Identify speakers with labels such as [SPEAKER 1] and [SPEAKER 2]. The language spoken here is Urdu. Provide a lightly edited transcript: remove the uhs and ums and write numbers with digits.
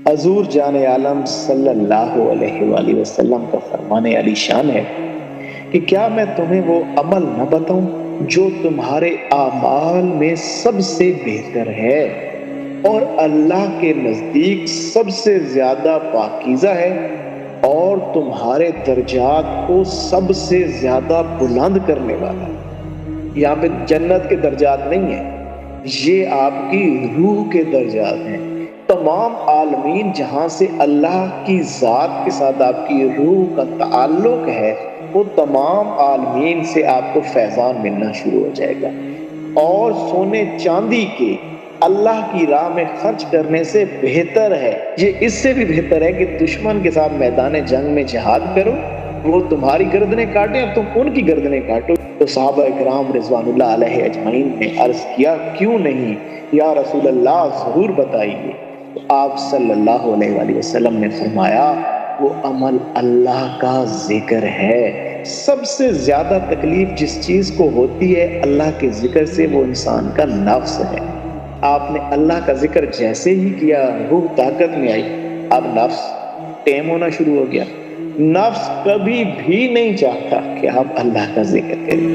[SPEAKER 1] حضور جان عالم صلی اللہ علیہ وآلہ وسلم کا فرمان علی شان ہے کہ کیا میں تمہیں وہ عمل نہ بتاؤں جو تمہارے اعمال میں سب سے بہتر ہے اور اللہ کے نزدیک سب سے زیادہ پاکیزہ ہے اور تمہارے درجات کو سب سے زیادہ بلند کرنے والا ہے۔ یہاں پہ جنت کے درجات نہیں ہیں، یہ آپ کی روح کے درجات ہیں۔ تمام عالمین جہاں سے اللہ کی ذات کے ساتھ آپ کی روح کا تعلق ہے، وہ تمام عالمین سے آپ کو فیضان ملنا شروع ہو جائے گا، اور سونے چاندی کے اللہ کی راہ میں خرچ کرنے سے بہتر ہے، یہ اس سے بھی بہتر ہے کہ دشمن کے ساتھ میدان جنگ میں جہاد کرو، وہ تمہاری گردنیں کاٹیں اور تم ان کی گردنیں کاٹو۔ تو صحابہ اکرام رضوان اللہ علیہ اجمعین نے عرض کیا، کیوں نہیں یا رسول اللہ، ضرور بتائیے۔ تو آپ صلی اللہ علیہ وآلہ وسلم نے فرمایا، وہ عمل اللہ کا ذکر ہے۔ سب سے زیادہ تکلیف جس چیز کو ہوتی ہے اللہ کے ذکر سے، وہ انسان کا نفس ہے۔ آپ نے اللہ کا ذکر جیسے ہی کیا، روح طاقت میں آئی، اب نفس ٹیم ہونا شروع ہو گیا۔ نفس کبھی بھی نہیں چاہتا کہ آپ اللہ کا ذکر کریں۔